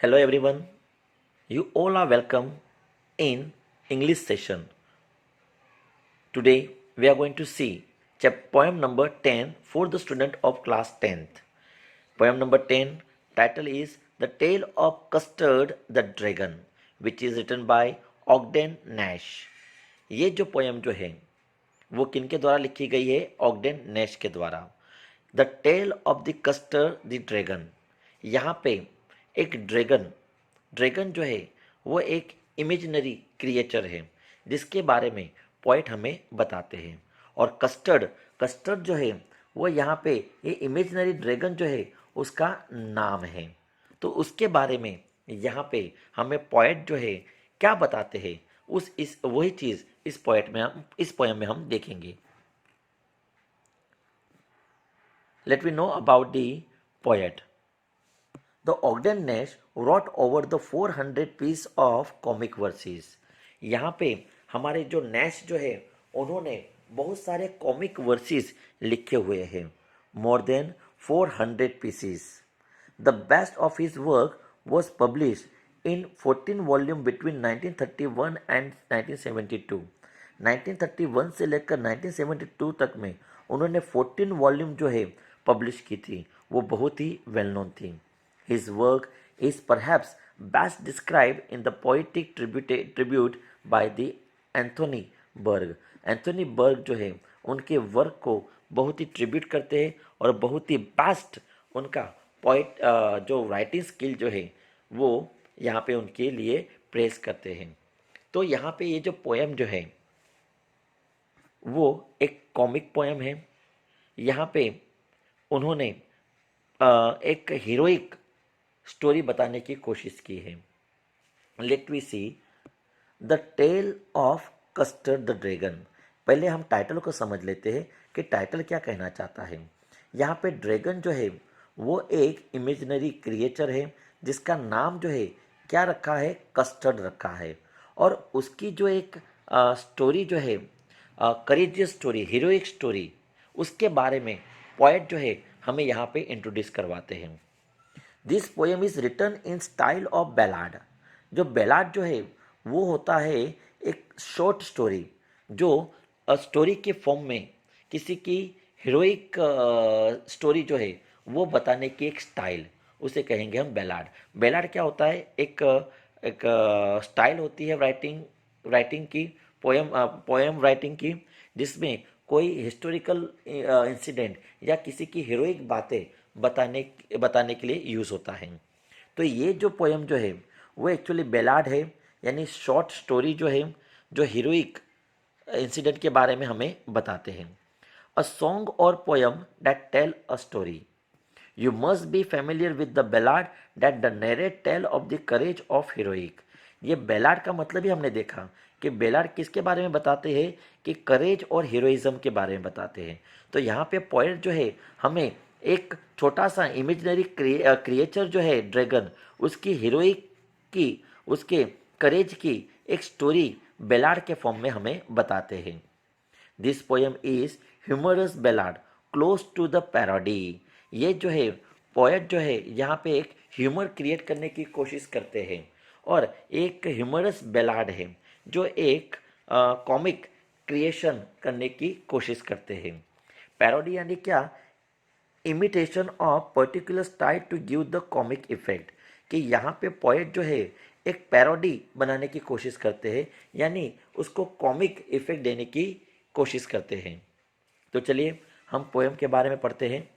Hello everyone, you all are welcome in English session. Today we are going to see poem number 10 for the student of class 10th. Poem number 10 title is The Tale of Custard the Dragon which is written by Ogden Nash. ये जो poem जो है वो किनके द्वारा लिखी गई है? ऑगडेन नैश के द्वारा. The tale of the Custard the dragon. यहाँ पे एक ड्रैगन जो है वो एक इमेजिनरी क्रिएचर है जिसके बारे में पोइट हमें बताते हैं. और कस्टर्ड जो है वो यहाँ पे ये इमेजिनरी ड्रैगन जो है उसका नाम है. तो उसके बारे में यहाँ पे हमें पोइट जो है क्या बताते हैं इस वही चीज़ इस पोएम में हम देखेंगे. Let me know about the poet. The Ogden Nash wrote over the 400 piece of comic verses. यहाँ पे हमारे जो नैश जो है उन्होंने बहुत सारे कॉमिक वर्सेस लिखे हुए हैं. More than 400 pieces. The best of his work was published in 14 volume between 1931 and 1972. 1931 से लेकर 1972 तक में उन्होंने 14 वॉल्यूम जो है पब्लिश की थी. वो बहुत ही वेल नोन थी. His work is perhaps best describe in the poetic tribute by the Anthony Burg. Anthony Burg जो है उनके वर्क को बहुत ही ट्रिब्यूट करते हैं और बहुत ही बेस्ट उनका पोइट जो राइटिंग स्किल जो है वो यहाँ पे उनके लिए प्रेस करते हैं. तो यहाँ पे ये जो पोएम जो है वो एक कॉमिक पोएम है. यहाँ पे उन्होंने एक हीरोइक स्टोरी बताने की कोशिश की है. Let we see the tale of Custard the dragon. पहले हम टाइटल को समझ लेते हैं कि टाइटल क्या कहना चाहता है. यहाँ पे ड्रैगन जो है वो एक इमेजिनरी क्रिएचर है जिसका नाम जो है क्या रखा है? कस्टर्ड रखा है. और उसकी जो एक स्टोरी जो है करेजियस स्टोरी, हीरोइक स्टोरी, उसके बारे में पोएट जो है हमें यहाँ पे इंट्रोड्यूस करवाते हैं. This poem is written in style of ballad. जो बैलाड जो है वो होता है एक शॉर्ट स्टोरी जो स्टोरी के फॉर्म में किसी की हीरोइक स्टोरी जो है वो बताने की एक स्टाइल, उसे कहेंगे हम बैलाड. बैलाड क्या होता है? एक स्टाइल होती है राइटिंग की, पोएम राइटिंग की, जिसमें कोई हिस्टोरिकल इंसिडेंट या किसी की हीरोइक बातें बताने के लिए यूज़ होता है. तो ये जो पोएम जो है वो एक्चुअली बैलाड है, यानी शॉर्ट स्टोरी जो है जो हीरोइक इंसिडेंट के बारे में हमें बताते हैं. A song or poem that tell a story. You must be familiar with the ballad that the narrate tell of the courage of heroic. ये बेलाड का मतलब ही हमने देखा कि बेलाड किसके बारे में बताते हैं कि करेज और हीरोइज्म के बारे में बताते हैं. तो यहाँ पे पोएट जो है हमें एक छोटा सा इमेजिनरी क्रिएचर जो है ड्रैगन, उसकी हीरोइक की, उसके करेज की एक स्टोरी बेलाड के फॉर्म में हमें बताते हैं. This poem is humorous ballad close to the parody. ये जो है पोएट जो है यहाँ पे एक ह्यूमर क्रिएट करने की कोशिश करते हैं और एक ह्यूमरस बेलाड है जो एक कॉमिक क्रिएशन करने की कोशिश करते हैं. पैरोडी यानी क्या? Imitation of particular style to give the comic effect. कि यहाँ पे पोएट जो है एक पैरोडी बनाने की कोशिश करते हैं, यानी उसको कॉमिक इफेक्ट देने की कोशिश करते हैं. तो चलिए हम पोएम के बारे में पढ़ते हैं.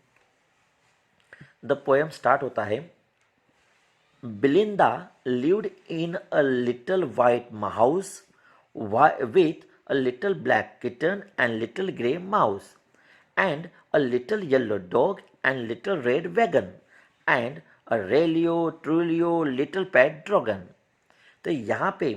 द पोएम स्टार्ट होता है. Belinda lived in a little white house with a little black kitten and little grey mouse and a little yellow dog and little red wagon and a realio trulio little pet dragon. तो यहाँ पे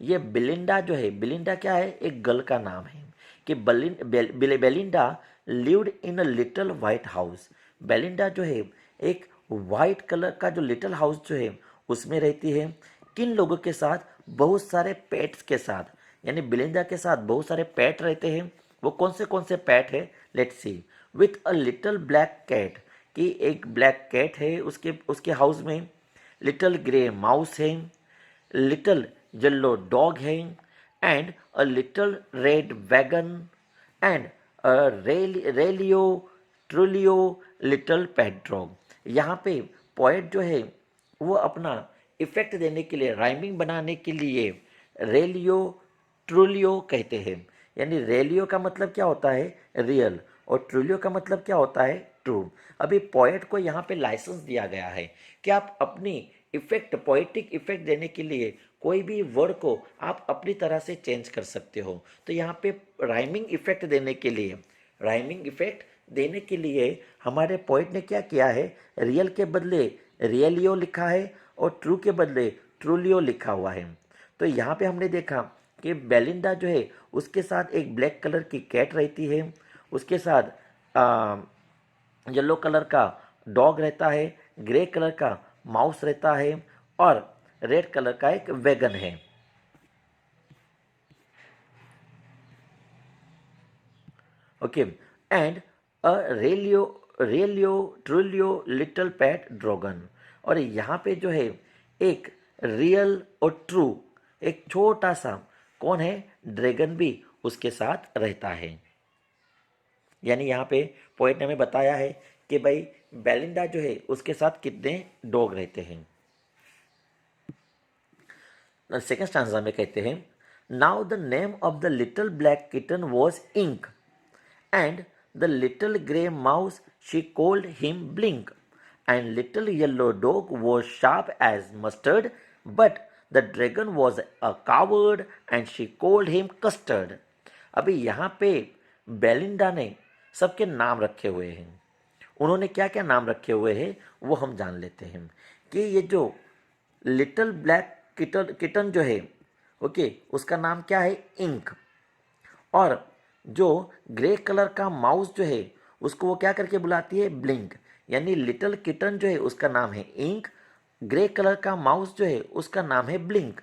ये बिलिंडा जो है, बिलिंडा क्या है? एक girl का नाम है कि Belinda lived in a little white house. Belinda जो है एक वाइट कलर का जो लिटिल हाउस जो है उसमें रहती है. किन लोगों के साथ? बहुत सारे पेट्स के साथ, यानी बिलिंडा के साथ बहुत सारे पेट रहते हैं. वो कौन से पेट है? Let's see. With a little black cat, कि एक ब्लैक कैट है उसके हाउस में. लिटिल ग्रे माउस है, लिटिल येलो डॉग है, and a little red wagon, and a realio trulio little pet dog. यहाँ पे पोएट जो है वो अपना इफेक्ट देने के लिए, राइमिंग बनाने के लिए रेलियो ट्रुलियो कहते हैं। यानी रेलियो का मतलब क्या होता है, रियल, और ट्रुलियो का मतलब क्या होता है, ट्रू। अभी पोएट को यहाँ पे लाइसेंस दिया गया है कि आप अपनी इफेक्ट, पोएटिक इफेक्ट देने के लिए कोई भी वर्ड को आप अपनी तरह से चेंज कर सकते हो। तो यहाँ पे राइमिंग इफेक्ट देने के लिए, राइमिंग इफेक्ट देने के लिए हमारे पोएट ने क्या किया है, रियल के बदले रियलियो लिखा है और ट्रू के बदले ट्रूलियो लिखा हुआ है। तो यहाँ पे हमने देखा कि बेलिंडा जो है उसके साथ एक ब्लैक कलर की कैट रहती है, उसके साथ येलो कलर का डॉग रहता है, ग्रे कलर का माउस रहता है और रेड कलर का एक वैगन है। Okay, and a realio trulio little pet dragon. और यहाँ पे जो है एक रियल और ट्रू, एक छोटा सा कौन है, ड्रैगन भी उसके साथ रहता है। यानी यहाँ पे पोएट ने हमें बताया है कि भाई बेलिंडा जो है उसके साथ कितने डॉग रहते हैं। सेकेंड स्टांजा में कहते हैं, now the name of the little black kitten was Ink, and the little grey mouse she called him Blink, and little yellow dog was sharp as mustard, but the dragon was a coward and she called him Custard। अभी यहाँ पे Belinda ने सबके नाम रखे हुए हैं। उन्होंने क्या क्या नाम रखे हुए हैं वो हम जान लेते हैं कि ये जो लिटिल ब्लैक किटन जो है, ओके, उसका नाम क्या है, इंक। और जो ग्रे कलर का माउस जो है उसको वो क्या करके बुलाती है, ब्लिंक। यानी लिटिल किटन जो है उसका नाम है इंक, ग्रे कलर का माउस जो है उसका नाम है ब्लिंक,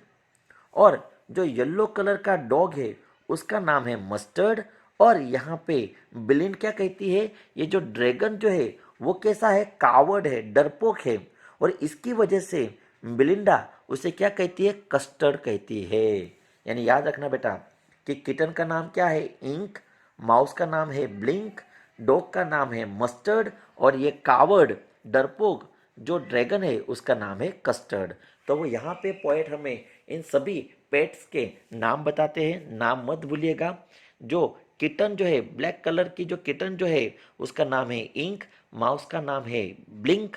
और जो येलो कलर का डॉग है उसका नाम है मस्टर्ड। और यहाँ पे ब्लिंक क्या कहती है, ये जो ड्रैगन जो है वो कैसा है, कावर्ड है, डरपोक है, और इसकी वजह से बिलिंडा उसे क्या कहती है, कस्टर्ड कहती है। यानी याद रखना बेटा कि किटन का नाम क्या है, इंक, माउस का नाम है ब्लिंक, डॉग का नाम है मस्टर्ड, और ये कावर्ड, डरपोक जो ड्रैगन है उसका नाम है कस्टर्ड। तो वो यहाँ पे पोएट हमें इन सभी पेट्स के नाम बताते हैं, नाम मत भूलिएगा। जो किटन जो है, ब्लैक कलर की जो किटन जो है उसका नाम है इंक, माउस का नाम है ब्लिंक,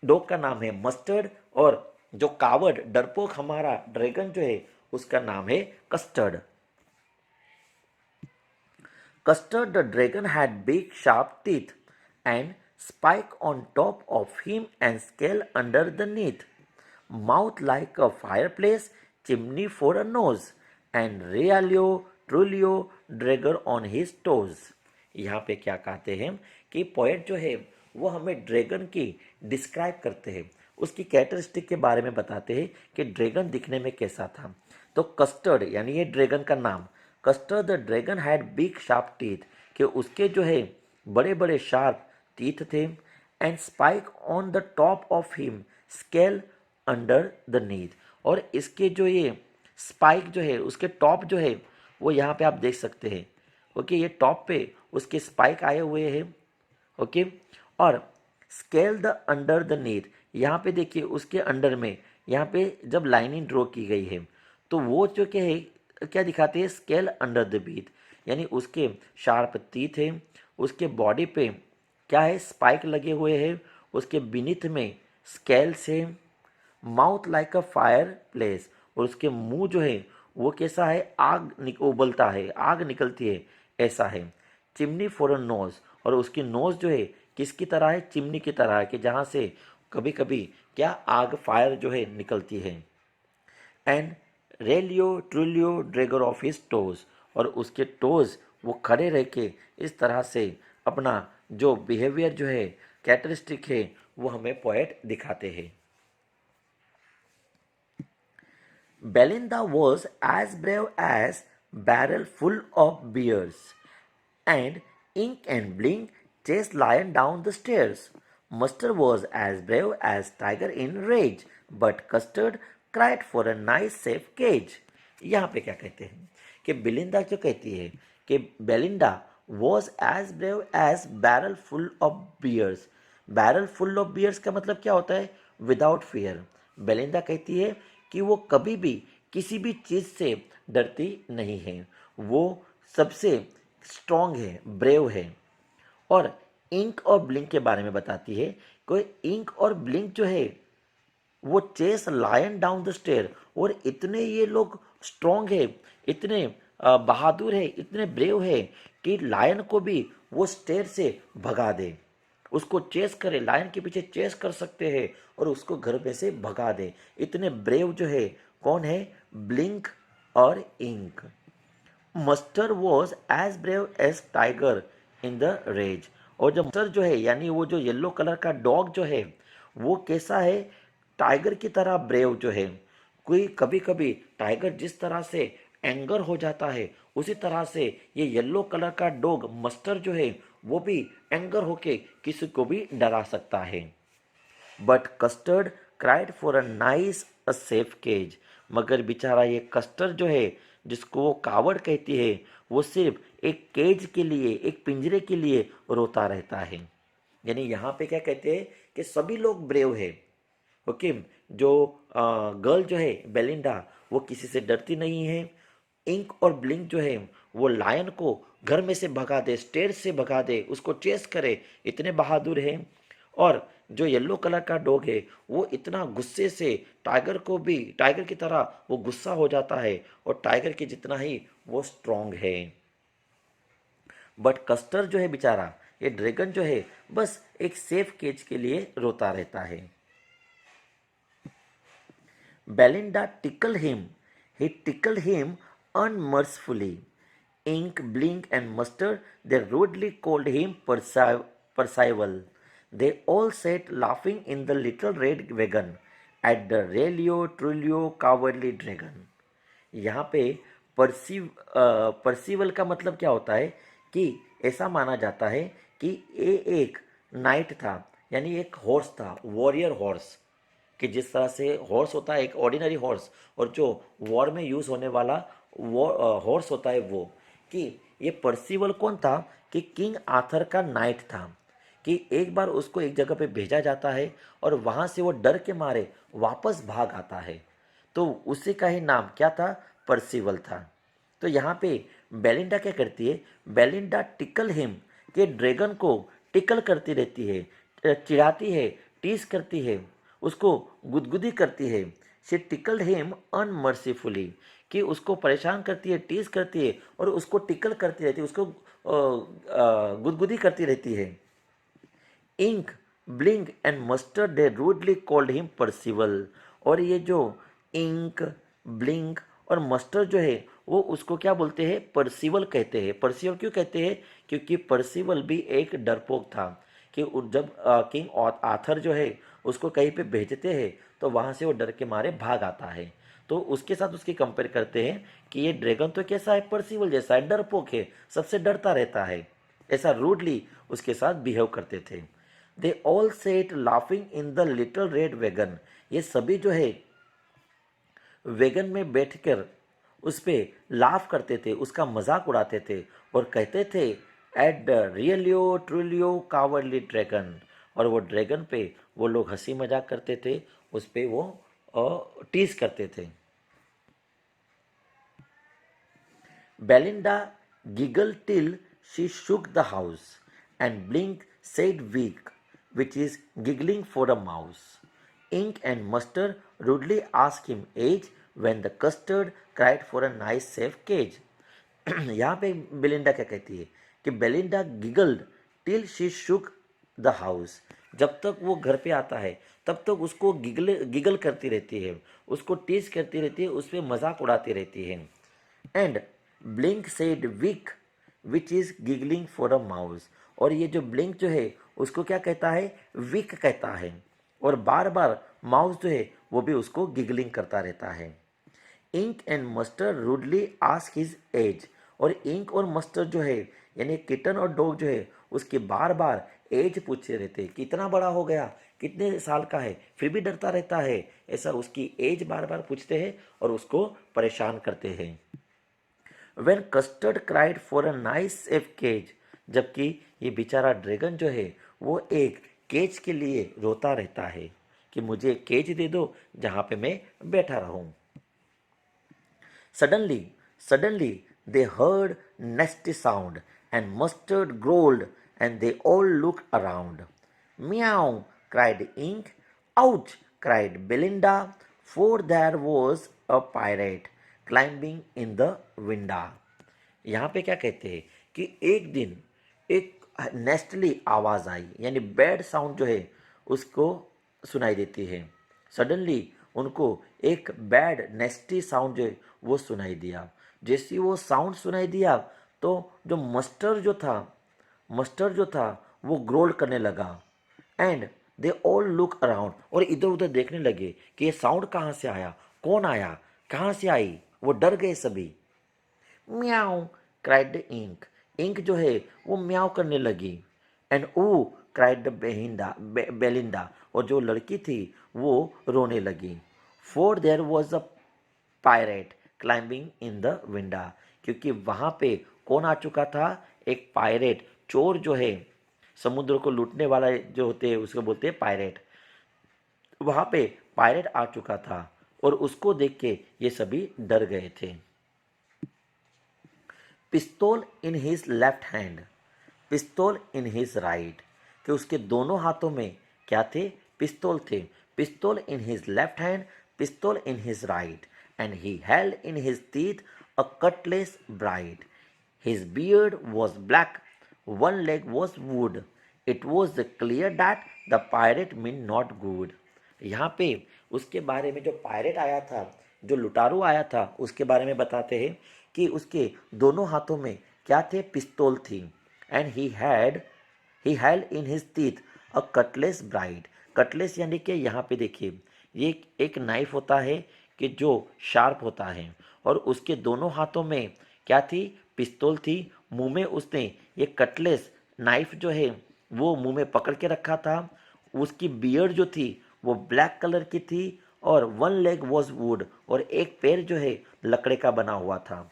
डॉग का नाम है मस्टर्ड, और जो कावर्ड, डरपोक हमारा ड्रैगन जो है उसका नाम है custard. Custard the dragon had big sharp teeth and spike on top of him and scale underneath, mouth like a fireplace, chimney for a nose, and realio trulio dragger on his toes। यहाँ पे क्या कहते हैं कि poet जो है वो हमें ड्रैगन की डिस्क्राइब करते हैं, उसकी कैरेक्टरिस्टिक के बारे में बताते हैं कि ड्रैगन दिखने में कैसा था। तो कस्टर्ड यानी ये ड्रैगन का नाम, Custard the dragon had big sharp teeth, कि उसके जो है बड़े बड़े शार्प टीथ थे, and spike on the top of him, scale under the neath, और इसके जो ये स्पाइक जो है उसके टॉप जो है वो यहाँ पे आप देख सकते हैं। ओके, ये टॉप पे उसके स्पाइक आए हुए हैं। ओके, और स्केल द अंडर द नीथ, यहाँ पे देखिए उसके अंडर में यहाँ पे जब लाइनिंग ड्रॉ की गई है तो वो जो क्या है, क्या दिखाते हैं, स्केल अंडर द बीथ, यानी उसके शार्प टीथ है, उसके बॉडी पे क्या है, स्पाइक लगे हुए हैं, उसके बीनीथ में स्केल्स है, mouth like a fire place, और उसके मुंह जो है वो कैसा है, आग उबलता है, आग निकलती है ऐसा है। चिमनी फॉर अ नोज, और उसकी नोज जो है किसकी तरह है, चिमनी की तरह है, कि जहाँ से कभी कभी क्या आग, फायर जो है निकलती है। And realio trulio dagger of his toes, और उसके टोज वो खड़े रह के इस तरह से अपना जो बिहेवियर जो है, कैरेक्टरिस्टिक है, वो हमें पोएट दिखाते हैं। Belinda was as brave as barrel full of beers, and Ink and Blink chased Lion down the stairs, Mustard was as brave as tiger in rage, but Custard cried for a nice safe cage. यहाँ पे क्या कहते हैं कि Belinda जो कहती है कि Belinda was as brave as barrel full of beers. Barrel full of beers का मतलब क्या होता है? Without fear. बेलिंदा कहती है कि वो कभी भी किसी भी चीज़ से डरती नहीं है, वो सबसे स्ट्रांग है, ब्रेव है. और इंक और ब्लिंक के बारे में बताती है. कोई इंक और ब्लिंक जो है वो chase lion down the stair. और इतने ये लोग स्ट्रांग है, इतने बहादुर है, इतने ब्रेव है कि लायन को भी वो स्टेयर से भगा दे, उसको चेस करे, लायन के पीछे चेस कर सकते हैं और उसको घर में से भगा दे. इतने ब्रेव जो है कौन है? ब्लिंक और Ink. Mustard was as brave as tiger in the rage. और जो मस्टर जो है यानी वो जो येलो कलर का डॉग जो है वो कैसा है? टाइगर की तरह ब्रेव जो है. कोई कभी कभी टाइगर जिस तरह से एंगर हो जाता है उसी तरह से ये येलो कलर का डॉग मस्टर जो है वो भी एंगर होके किसी को भी डरा सकता है. But Custard cried for a nice a safe cage. मगर बेचारा ये कस्टर्ड जो है जिसको वो कावड़ कहती है वो सिर्फ एक केज के लिए, एक पिंजरे के लिए रोता रहता है. यानी यहाँ पे क्या कहते हैं कि सभी लोग ब्रेव है. ओके. जो गर्ल जो है बेलिंडा वो किसी से डरती नहीं है. इंक और ब्लिंक जो है वो लायन को घर में से भगा दे, स्टेज से भगा दे, उसको चेस करे, इतने बहादुर है. और जो येलो कलर का डॉग है वो इतना गुस्से से टाइगर की तरह वो गुस्सा हो जाता है और टाइगर के जितना ही वो स्ट्रांग है. बट कस्टर जो है बेचारा, ये ड्रैगन जो है बस एक सेफ केज के लिए रोता रहता है. Belinda tickled him. He tickled him unmercifully. Ink, Blink, and Mustard, they rudely called him Percival. They all sat laughing in the little red wagon at the Relio Trulio cowardly dragon. यहाँ पे परसिवल का मतलब क्या होता है कि ऐसा माना जाता है कि ये एक नाइट था, यानी एक हॉर्स था, वॉरियर हॉर्स. कि जिस तरह से हॉर्स होता है एक ऑर्डिनरी हॉर्स और जो वॉर में यूज़ होने वाला हॉर्स होता है वो. कि ये परसिवल कौन था? कि किंग आर्थर का नाइट था. कि एक बार उसको एक जगह पे भेजा जाता है और वहाँ से वो डर के मारे वापस भाग आता है, तो उसी का ही नाम क्या था? परसिवल था. तो यहाँ पे बेलिंडा क्या करती है? बेलिंडा टिकल हिम, के ड्रैगन को टिकल करती रहती है, चिढ़ाती है, टीस करती है, उसको गुदगुदी करती है. शी टिकल्ड हिम अनमर्सीफुली, कि उसको परेशान करती है, टीस करती है और उसको टिकल करती रहती है, उसको गुदगुदी करती रहती है. Ink, blink and mustard they rudely called him Percival. और ये जो इंक, ब्लिंक और मस्टर्ड जो है वो उसको क्या बोलते हैं? परसिवल कहते हैं. परसिवल क्यों कहते हैं? क्योंकि परसिवल भी एक डरपोक था. कि जब किंग आर्थर जो है उसको कहीं पे भेजते हैं तो वहाँ से वो डर के मारे भाग आता है. तो उसके साथ उसकी कंपेयर करते हैं कि ये ड्रैगन तो कैसा है? परसिवल जैसा है, डरपोक है, सबसे डरता रहता है. ऐसा रूडली उसके साथ बिहेव करते थे. They all set laughing in the little red wagon. ये सभी जो है वैगन में बैठकर उस पर लाफ करते थे, उसका मजाक उड़ाते थे और कहते थे at the realio trulio cowardly dragon. और वो ड्रैगन पे वो लोग हंसी मजाक करते थे, उस पर वो टीज करते थे. Belinda giggled till she shook the house, and Blink said weak, which is giggling for a mouse. Ink and Mustard rudely asked him age when the custard cried for a nice safe cage. यहाँ पे Belinda क्या कहती है कि Belinda giggled till she shook the house. जब तक वो घर पे आता है तब तक उसको गिगल करती रहती है, उसको टीज करती रहती है, उस पर मजाक उड़ाती रहती है. And Blink said weeek, which is giggling for a mouse. और ये जो ब्लिंक जो है उसको क्या कहता है? विक कहता है. और बार बार माउस जो है वो भी उसको गिगलिंग करता रहता है. Ink and Mustard rudely ask his age. और इंक और मस्टर्ड जो है यानी किटन और डॉग जो है उसके बार बार एज पूछते रहते, कितना बड़ा हो गया, कितने साल का है, फिर भी डरता रहता है, ऐसा उसकी एज बार बार पूछते हैं और उसको परेशान करते हैं। When Custard cried for a nice safe cage, जबकि ये बेचारा ड्रैगन जो है वो एक केज के लिए रोता रहता है कि मुझे केज दे दो जहाँ पे मैं बैठा रहूँ। Suddenly, suddenly, they heard nasty sound, and Mustard growled, and they all looked around. Meow, cried Ink. Ouch, cried Belinda, for there was a pirate climbing in the window. यहाँ पे क्या कहते हैं कि एक दिन एक नेस्टली आवाज़ आई, यानी बैड साउंड जो है उसको सुनाई देती है। सडनली उनको एक बैड नेस्टी साउंड जो है वो सुनाई दिया। जैसे वो साउंड सुनाई दिया तो जो मस्टर जो था वो ग्रोल करने लगा। And they all look around, और इधर उधर देखने लगे कि ये साउंड कहाँ से आया, कौन आया, कहाँ से आई। वो डर गए सभी। म्याऊ, क्राइड द इंक, इंक जो है वो म्याऊ करने लगी। एंड ऊ, क्राइड द बेलिंडा, और जो लड़की थी वो रोने लगी। For there was a pirate climbing in the winda, क्योंकि वहां पे कौन आ चुका था, एक पायरेट, चोर जो है, समुद्र को लूटने वाला जो होते हैं उसको बोलते हैं पायरेट। वहां पे पायरेट आ चुका था और उसको देख के ये सभी डर गए थे। पिस्तौल इन हिज लेफ्ट हैंड, पिस्तौल इन हिज राइट, कि उसके दोनों हाथों में क्या थे, पिस्तौल थे। पिस्तौल इन हिज लेफ्ट हैंड, पिस्तौल in his right, and he held in his teeth a Cutlass bright. His beard was black, one leg was wood. It was clear that the pirate meant not good. यहाँ पे उसके बारे में जो pirate आया था, जो लुटारू आया था, उसके बारे में बताते हैं कि उसके दोनों हाथों में क्या थे, पिस्तौल थी। And he held in his teeth a Cutlass bright. Cutlass यानी कि यहाँ पे देखिए ये एक नाइफ होता है कि जो शार्प होता है, और उसके दोनों हाथों में क्या थी, पिस्तौल थी। मुंह में उसने ये कटलेस नाइफ जो है वो मुंह में पकड़ के रखा था। उसकी बियर्ड जो थी वो ब्लैक कलर की थी, और वन लेग वॉज वुड, और एक पैर जो है लकड़े का बना हुआ था।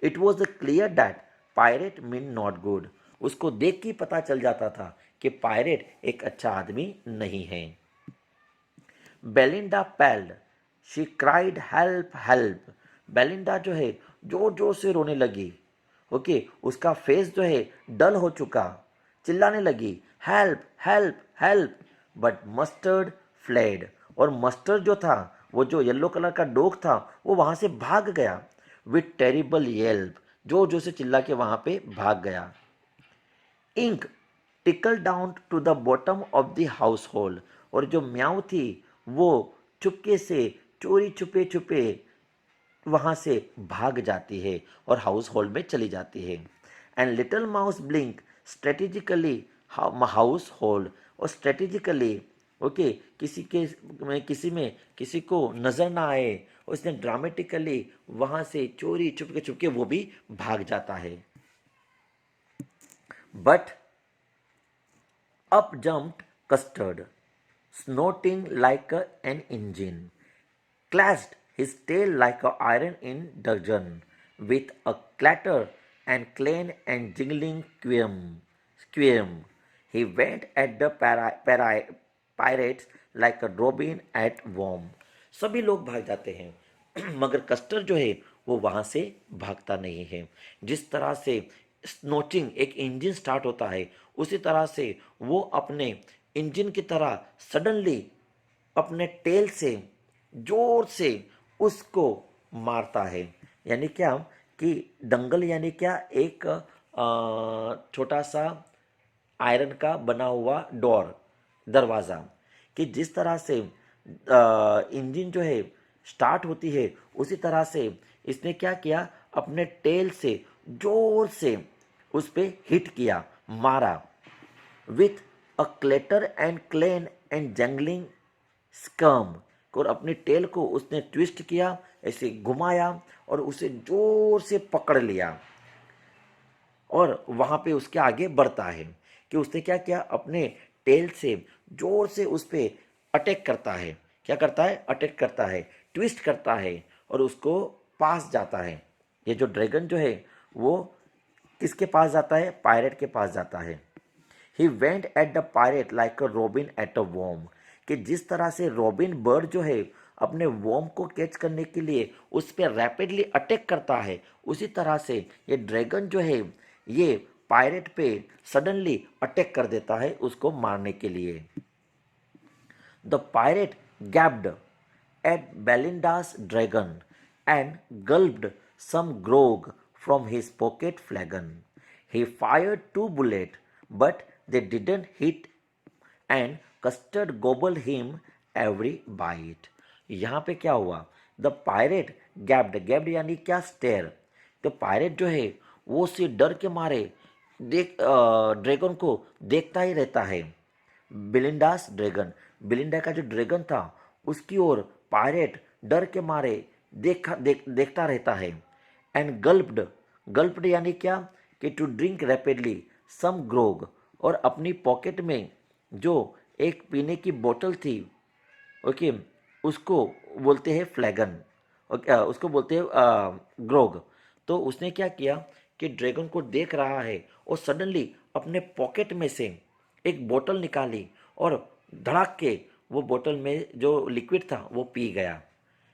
It was clear that pirate mean not good, उसको देख के पता चल जाता था कि पायरेट एक अच्छा आदमी नहीं है। Belinda paled, she cried help help. Belinda जो है जोर जोर से रोने लगी। ओके, उसका फेस जो है डल हो चुका, चिल्लाने लगी, help help help. But mustard fled, और मस्टर्ड जो था, वो जो येलो कलर का डॉग था, वो वहां से भाग गया। विथ टेरिबल येल्प, जोर जोर से चिल्ला के वहां पे भाग गया। Ink tickle down to the bottom of the household, और जो म्याऊ थी वो चुपके से, चोरी छुपे छुपे वहां से भाग जाती है और हाउस होल्ड में चली जाती है। And little mouse blink strategically house hold, और स्ट्रेटेजिकली ओके, किसी में किसी को नजर ना आए, उसने ड्रामेटिकली वहां से चोरी चुपके चुपके वो भी भाग जाता है। But up jumped Custard, snorting like an engine, clashed his tail like an iron in dudgeon, with a clatter and clang and jingling squirm. He went at the pirates like a robin at worm. सभी लोग भाग जाते हैं मगर castor जो है वो वहां से भागता नहीं है। जिस तरह से स्नोचिंग एक इंजन स्टार्ट होता है, उसी तरह से वो अपने इंजन की तरह सडनली अपने टेल से जोर से उसको मारता है। यानी क्या कि दंगल यानी क्या, एक छोटा सा आयरन का बना हुआ डोर, दरवाज़ा, कि जिस तरह से इंजन जो है स्टार्ट होती है उसी तरह से इसने क्या किया, अपने टेल से जोर से उस पर हिट किया, मारा। With a clatter and clank and jangling squirm, और अपनी टेल को उसने ट्विस्ट किया, ऐसे घुमाया और उसे जोर से पकड़ लिया और वहां पे उसके आगे बढ़ता है। कि उसने क्या किया, अपने टेल से जोर से उस पर अटैक करता है। क्या करता है, अटैक करता है, ट्विस्ट करता है और उसको पास जाता है। ये जो ड्रैगन जो है वो किसके पास जाता है, पायरेट के पास जाता है। He went at the pirate like a robin at a worm, कि जिस तरह से रॉबिन बर्ड जो है अपने वॉर्म को कैच करने के लिए उस पर रैपिडली अटैक करता है, उसी तरह से ये ड्रैगन जो है ये पायरेट पे सडनली अटैक कर देता है उसको मारने के लिए। The pirate gaped at Belinda's dragon and gulped some grog from his pocket flagon. He fired 2 bullets, but they didn't hit, and Custard gobbled him every bite. यहाँ पे क्या हुआ, द पायरेट गैप्ड यानी क्या, स्टेयर। तो pirate जो है वो से डर के मारे ड्रैगन को देखता ही रहता है। बिलिंडास ड्रैगन, बिलिंडा का जो ड्रैगन था उसकी ओर पायरेट डर के मारे देखता रहता है। एंड गल्प्ड यानी क्या, कि टू ड्रिंक रैपिडली सम ग्रोग, और अपनी पॉकेट में जो एक पीने की बोतल थी, ओके, उसको बोलते हैं फ्लैगन, ओके, उसको बोलते हैं ग्रोग। तो उसने क्या किया कि ड्रैगन को देख रहा है और सडनली अपने पॉकेट में से एक बोतल निकाली और धड़ाक के वो बोतल में जो लिक्विड था वो पी गया।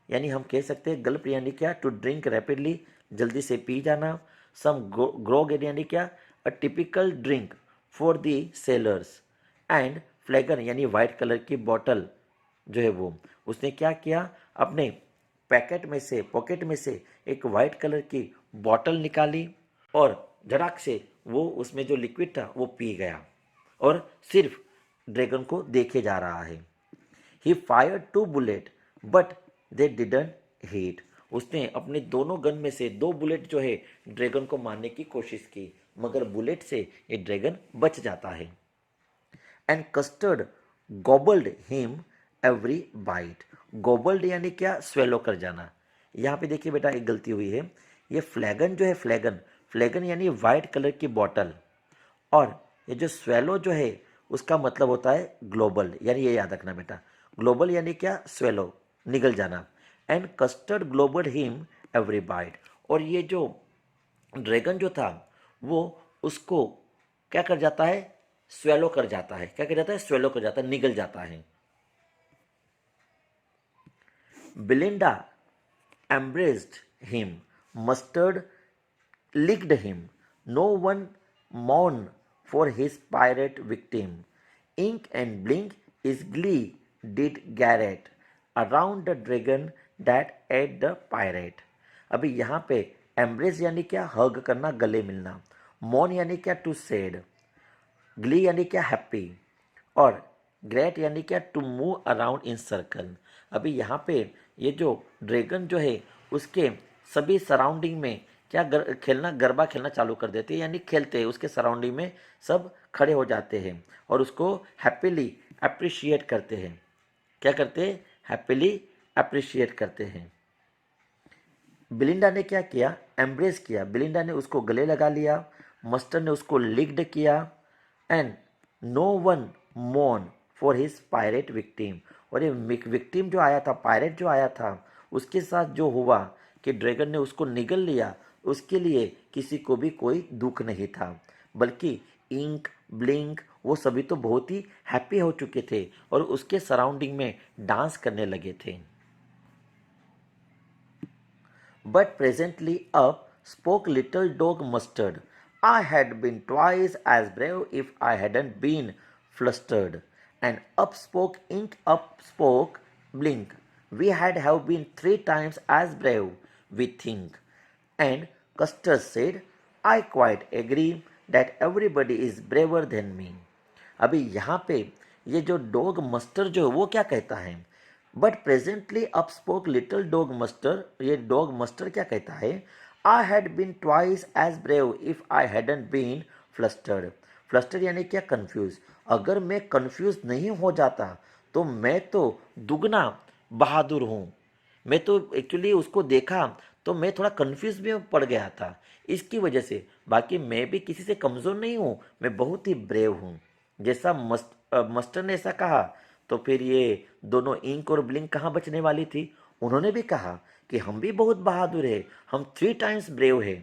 यानी हम कह सकते हैं गल्प यानी क्या, टू ड्रिंक रैपिडली, जल्दी से पी जाना। सम ग्रोग यानी क्या, a typical drink for the sellers. And फ्लैगन यानी वाइट कलर की बोतल जो है वो, उसने क्या किया, अपने पॉकेट में से एक वाइट कलर की बोतल निकाली और झटाक से वो उसमें जो लिक्विड था वो पी गया और सिर्फ ड्रैगन को देखे जा रहा है। ही fired 2 bullet but they didn't hit, उसने अपने दोनों गन में से 2 बुलेट जो है ड्रैगन को मारने की कोशिश की, मगर बुलेट से ये ड्रैगन बच जाता है। And Custard gobbled him every bite, gobbled यानी क्या, स्वेलो कर जाना। यहाँ पे देखिए बेटा एक गलती हुई है, ये फ्लैगन जो है, फ्लैगन यानी वाइट कलर की बॉटल, और ये जो स्वेलो जो है उसका मतलब होता है ग्लोबल, यानी ये याद रखना बेटा, ग्लोबल यानी क्या, स्वेलो, निगल जाना। And Custard global him every bite, और ये जो ड्रैगन जो था वो उसको क्या कर जाता है, स्वेलो कर जाता है। क्या कर जाता है, स्वेलो कर जाता है, निगल जाता है। बिलिंडा embraced him, mustard licked him. No one mourned for his pirate victim. Ink and blink his glee did Garrett around the dragon that ate the pirate. अभी यहाँ पे एम्ब्रेस यानी क्या, हग करना, गले मिलना। मॉन यानी क्या, टू सेड। ग्ली यानी क्या, हैप्पी। और ग्रेट यानी क्या, to move around in circle. अभी यहाँ पे ये जो ड्रैगन जो है उसके सभी सराउंडिंग में क्या खेलना, गरबा खेलना चालू कर देते हैं, यानी खेलते हैं, उसके सराउंडिंग में सब खड़े हो जाते हैं और उसको हैप्पीली अप्रिशिएट करते हैं। क्या करते हैं, हैप्पीली अप्रिशिएट करते हैं। बिलिंडा ने क्या किया, एम्ब्रेस किया, बिलिंडा ने उसको गले लगा लिया, मस्टर ने उसको लिक्ड किया। एंड नो वन मोन फॉर हिज पायरेट विक्टिम, और ये विक्टिम जो आया था, पायरेट जो आया था, उसके साथ जो हुआ कि ड्रैगन ने उसको निगल लिया, उसके लिए किसी को भी कोई दुख नहीं था, बल्कि इंक, ब्लिंक, वो सभी तो बहुत ही हैप्पी हो चुके थे और उसके सराउंडिंग में डांस करने लगे थे। But presently up spoke little dog Mustard. I had been twice as brave if I hadn't been flustered. And up spoke Ink, up spoke Blink. We had have been 3 times as brave, we think. And Custer said, I quite agree that everybody is braver than me. अभी यहाँ पे ये जो dog muster जो है वो क्या कहता है, but presently up spoke little dog Mustard, ये डॉग मस्टर क्या कहता है, I had been twice as brave if I hadn't been flustered. Flustered यानी क्या, कंफ्यूज। अगर मैं कंफ्यूज नहीं हो जाता तो मैं तो दुगना बहादुर हूँ। मैं तो एक्चुअली उसको देखा तो मैं थोड़ा कंफ्यूज भी पड़ गया था इसकी वजह से। बाकी मैं भी किसी से कमज़ोर नहीं हूँ, मैं बहुत ही ब्रेव हूँ। जैसा मास्टर ने ऐसा कहा तो फिर ये दोनों इंक और ब्लिंक कहाँ बचने वाली थी। उन्होंने भी कहा कि हम भी बहुत बहादुर है, हम 3 टाइम्स ब्रेव है।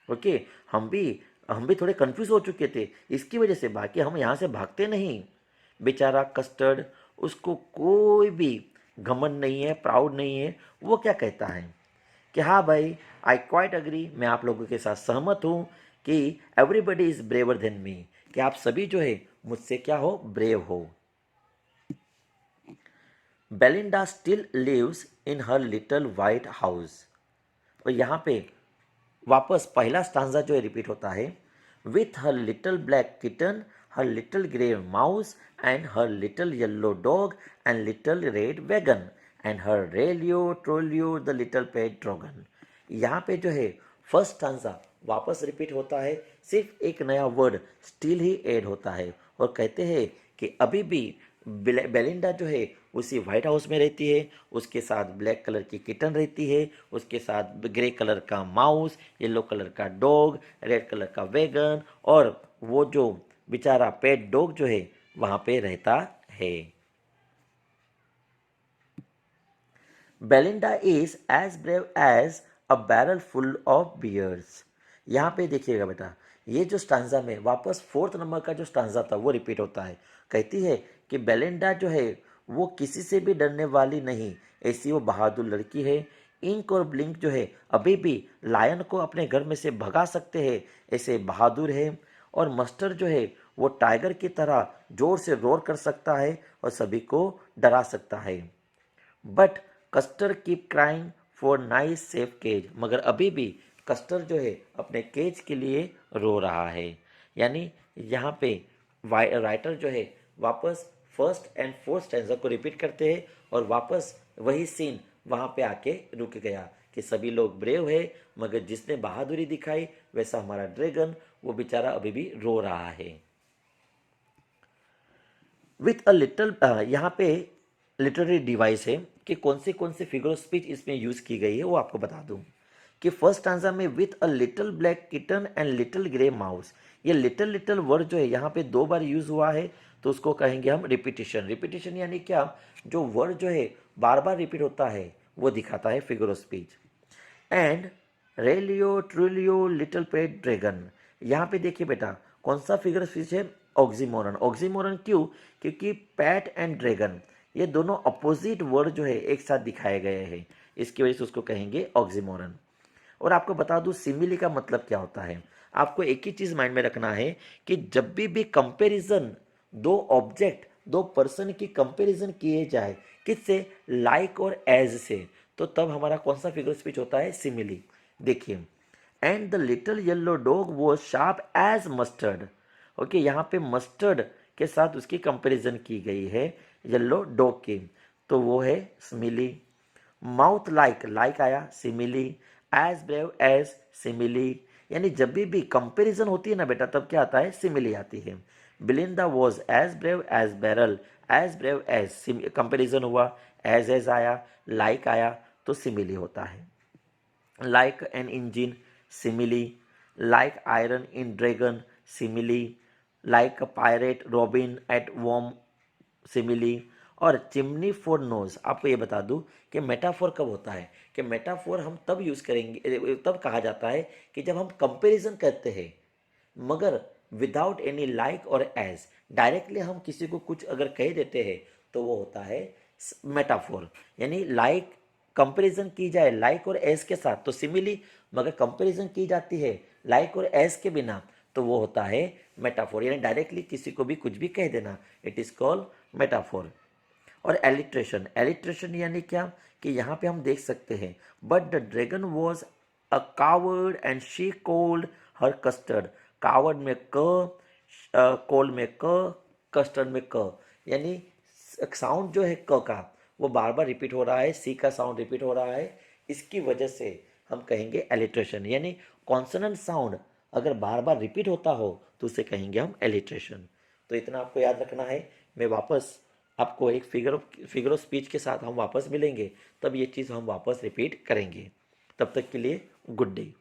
ओके, हम भी थोड़े कंफ्यूज हो चुके थे इसकी वजह से। बाकी हम यहाँ से भागते नहीं। बेचारा कस्टर्ड, उसको कोई भी घमंड नहीं है, प्राउड नहीं है। वो क्या कहता है कि हाँ भाई, आई क्वाइट अग्री, मैं आप लोगों के साथ सहमत हूँ कि everybody is braver than me, कि आप सभी जो है मुझसे क्या हो, ब्रेव हो। Belinda still lives in her little white house. और यहाँ पे वापस पहला स्टांजा जो है रिपीट होता है, with her little black kitten, her little grey mouse and her little yellow dog and little red wagon and her realio trulio the little pet dragon. यहाँ पे जो है फर्स्ट स्टांजा वापस रिपीट होता है, सिर्फ एक नया वर्ड स्टिल ही ऐड होता है और कहते हैं कि अभी भी बेलिंडा जो है उसी वाइट हाउस में रहती है, उसके साथ ब्लैक कलर की किटन रहती है, उसके साथ ग्रे कलर का माउस, येलो कलर का डॉग, रेड कलर का वैगन, और वो जो बेचारा पेट डॉग जो है वहाँ पे रहता है। Belinda is as brave as a barrel full of beers. यहाँ पे देखिएगा बेटा, ये जो स्टांजा में वापस 4th नंबर का जो स्टांजा था वो रिपीट होता है। कहती है कि बेलिंडा जो है वो किसी से भी डरने वाली नहीं, ऐसी वो बहादुर लड़की है। इंक और ब्लिंक जो है अभी भी लायन को अपने घर में से भगा सकते हैं, ऐसे बहादुर है। और मस्टर जो है वो टाइगर की तरह जोर से रोर कर सकता है और सभी को डरा सकता है। But Custard keep crying for nice safe cage. मगर अभी भी कस्टर जो है अपने केज के लिए रो रहा है। यानी यहाँ पे राइटर जो है वापस फर्स्ट एंड फोर्थ स्टैंजा को रिपीट करते हैं और वापस वही सीन वहाँ पे आके रुक गया कि सभी लोग ब्रेव है, मगर जिसने बहादुरी दिखाई वैसा हमारा ड्रैगन, वो बेचारा अभी भी रो रहा है। विथ अ लिटल, यहाँ पे लिटरेरी डिवाइस है कि कौन से फिगर ऑफ स्पीच इसमें यूज की गई है वो आपको बता दूं। कि फर्स्ट आंसर में with a little black kitten and little grey mouse, ये लिटिल लिटिल वर्ड जो है यहाँ पे 2 बार यूज हुआ है, तो उसको कहेंगे हम रिपीटिशन। रिपीटिशन यानी क्या, जो वर्ड जो है बार बार रिपीट होता है वो दिखाता है figure of speech. And realio trulio little pet dragon, यहाँ पे देखिए बेटा कौन सा फिगर ऑफ स्पीच है, ऑक्सीमोरन। ऑक्सीमोरन क्यों, क्योंकि पैट एंड ड्रैगन ये दोनों अपोजिट वर्ड जो है एक साथ दिखाए गए हैं, इसकी वजह से उसको कहेंगे ऑक्सीमोरन। और आपको बता दूं सिमिली का मतलब क्या होता है। आपको एक ही चीज माइंड में रखना है कि जब भी कंपैरिजन, दो ऑब्जेक्ट, दो पर्सन की कंपैरिजन किए जाए, किससे, लाइक और एज से, तो तब हमारा कौन सा फिगर स्पीच होता है, सिमिली। देखिए, and the little yellow dog was sharp as Mustard. Okay, यहाँ पे मस्टर्ड के साथ उसकी कंपैरिजन की गई है येलो डॉग की, तो वो है सिमिली। माउथ लाइक, लाइक आया simile. As brave as simile, यानी जब भी कंपैरिजन होती है ना बेटा तब क्या आता है, सिमिली आती है। Belinda was as brave as barrel, as brave as comparison हुआ, एज आया, लाइक आया, तो सिमिली होता है। Like an engine simile, like iron in dragon simile, like a pirate robin at worm simile. और चिमनी फॉर नोज, आपको ये बता दूं कि मेटाफोर कब होता है, कि मेटाफोर हम तब यूज करेंगे, तब कहा जाता है कि जब हम कंपैरिजन करते हैं मगर विदाउट एनी लाइक और एज, डायरेक्टली हम किसी को कुछ अगर कह देते हैं तो वो होता है मेटाफोर। यानी लाइक कंपैरिजन की जाए लाइक और एज के साथ तो सिमिली, मगर कंपैरिजन की जाती है लाइक और एज के बिना तो वो होता है मेटाफोर। यानी डायरेक्टली किसी को भी कुछ भी कह देना, इट इज कॉल्ड मेटाफोर। और एलिट्रेशन, एलिट्रेशन यानी क्या, कि यहाँ पे हम देख सकते हैं, but the dragon was a coward and she cold her custard. Coward में क, कोल्ड में क, कस्टर्ड में क, यानी साउंड जो है क का वो बार बार रिपीट हो रहा है, सी का साउंड रिपीट हो रहा है, इसकी वजह से हम कहेंगे एलिट्रेशन। यानी कॉन्सोनेंट साउंड अगर बार बार रिपीट होता हो तो उसे कहेंगे हम एलिट्रेशन। तो इतना आपको याद रखना है। मैं वापस आपको एक फिगर ऑफ स्पीच के साथ हम वापस मिलेंगे, तब ये चीज़ हम वापस रिपीट करेंगे। तब तक के लिए गुड डे।